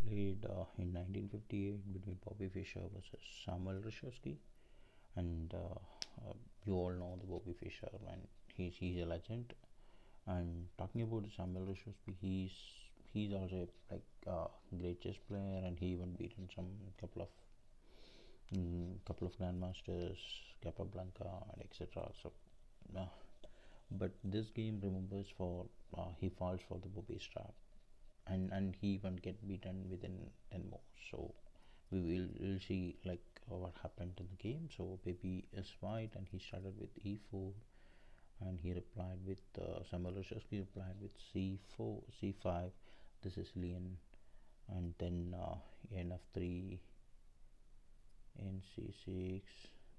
played in 1958 between Bobby Fischer versus Samuel Reshevsky, and you all know the Bobby Fischer, and he's a legend. And talking about Samuel Reshevsky, he's also like a great chess player, and he even beaten some couple of grandmasters, Capablanca, and etc. So, uh, but this game remembers for he falls for the Bobby trap, and he even get beaten within 10 moves. So we'll see like what happened in the game. So baby is white, and he started with e4, and he replied with Samuel Reshevsky replied with c4, c5, the Sicilian, and then nf3, n c6,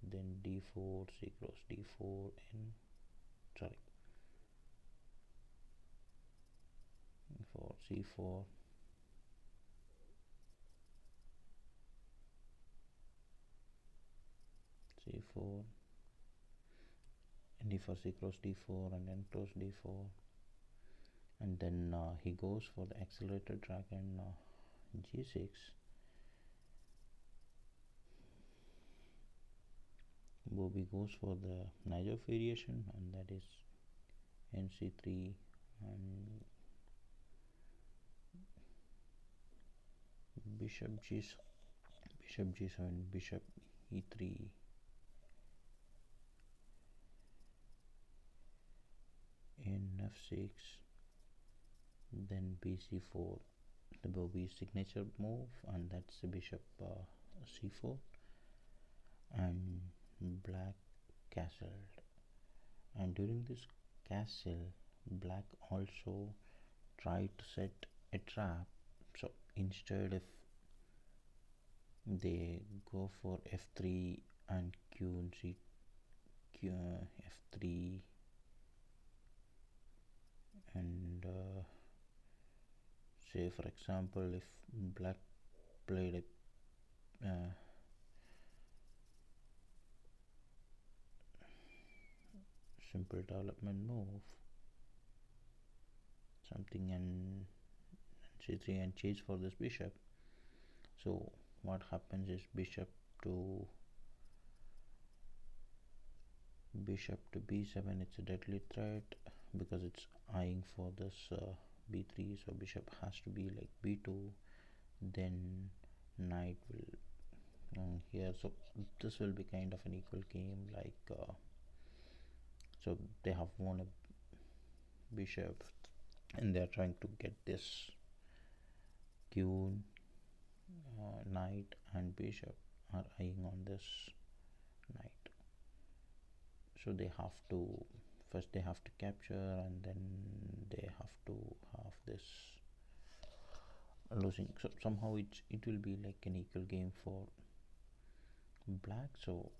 then d4, c cross d4, and sorry, for c4, c4, and d4, c cross d4, and then close d4, and then he goes for the accelerated dragon g6. Bobby goes for the Nigel variation, and that is nc3, and bishop g, bishop g7, bishop e3, n f6, then bc4, the Bobby's signature move, and that's the bishop c4, and black castled. And during this castle, black also tried to set a trap. So instead, if they go for f3 and q c, q, f3, and say for example, if black played a simple development move, something, and c3 and chase for this bishop. So what happens is to bishop to b7, it's a deadly threat because it's eyeing for this b3, so bishop has to be like b2, then knight will here. So this will be kind of an equal game, like so they have won a bishop, and they're trying to get this q, knight and bishop are eyeing on this knight, so they have to first they have to capture, and then they have to have this losing. So somehow it will be like an equal game for black. So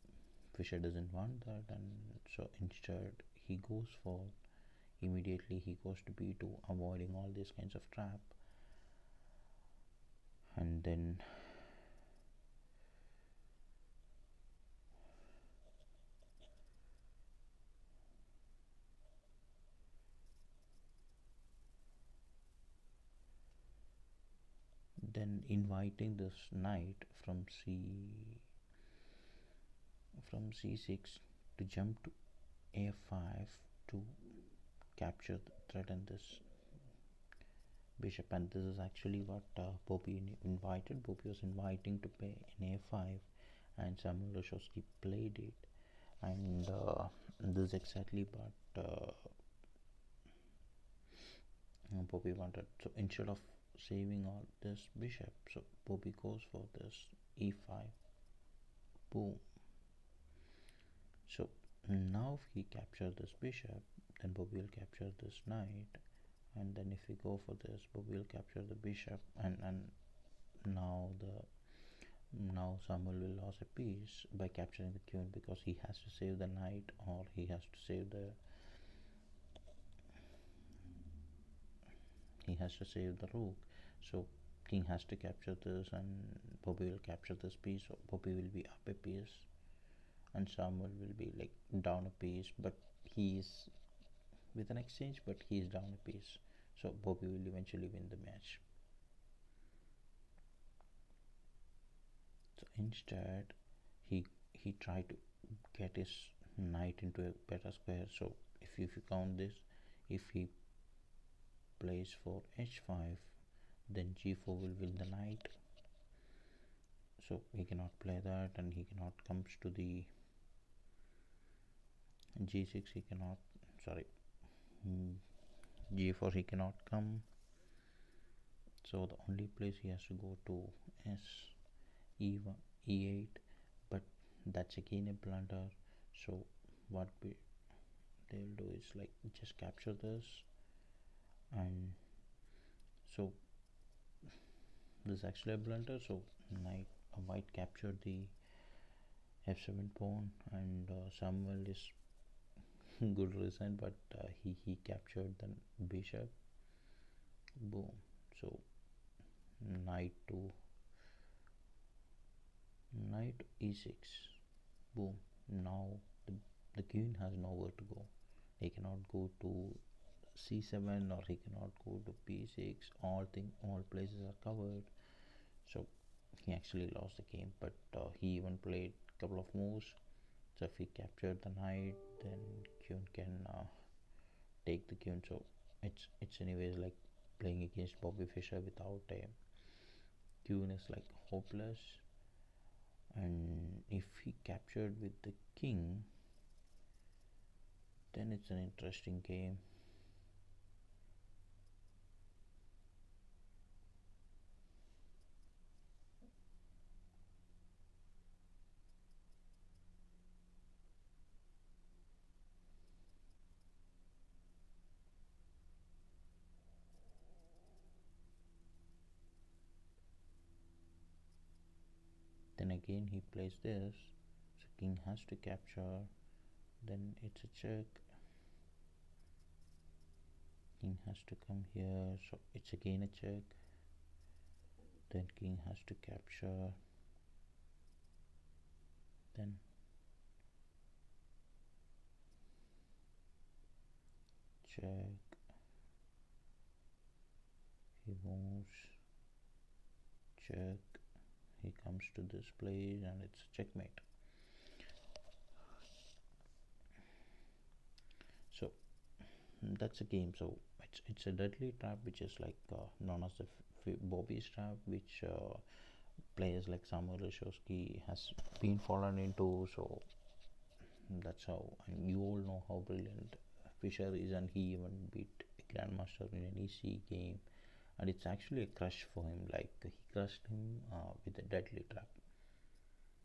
Fischer doesn't want that, and so instead he goes for immediately he goes to b2, avoiding all these kinds of trap, and then inviting this knight from c6 to jump to a5 to capture threaten this bishop. And this is actually what Bobby invited. Bobby was inviting to play in a5, and Samuel Reshevsky played it, and this is exactly what Bobby wanted. So instead of saving all this bishop, so Bobby goes for this e5, boom. So now if he captures this bishop, then Bobby will capture this knight, and then if we go for this, Bobby will capture the bishop, and now Samuel will lose a piece by capturing the queen, because he has to save the knight, or he has to save the rook. So king has to capture this, and Bobby will capture this piece. So Bobby will be up a piece, and Samuel will be like down a piece, but he is with an exchange, but he is down a piece. So Bobby will eventually win the match. instead he he tried to get his knight into a better square. So if you count this, if he plays for h5, then g4 will win the knight. So he cannot play that, and he cannot comes to the g6. He cannot, sorry, g4 he cannot come. So the only place he has to go to is e1 e8, but that's again a blunder. So what they'll do is like just capture this, and so this is actually a blunder. So knight white captured the f7 pawn, and Samuel is good reason, but he captured the bishop. Boom. So knight to knight e6. Boom. Now the queen has nowhere to go. He cannot go to c7, or he cannot go to p6. All places are covered. So he actually lost the game, but he even played a couple of moves. So if he captured the knight, then queen can take the queen. So it's anyways like playing against Bobby Fischer without a queen is like hopeless. And if he captured with the king, then it's an interesting game. Then again he plays this, so king has to capture, then it's a check. King has to come here, so it's again a check. Then king has to capture, then check. He moves, check. He comes to this place, and it's a checkmate. So that's a game. So it's a deadly trap, which is like known as the Bobby's trap, which players like Samuel Reshevsky has been fallen into. So that's how, and you all know how brilliant Fischer is, and he even beat a grandmaster in an EC game, and it's actually a crush for him. Like he crushed him with a deadly trap.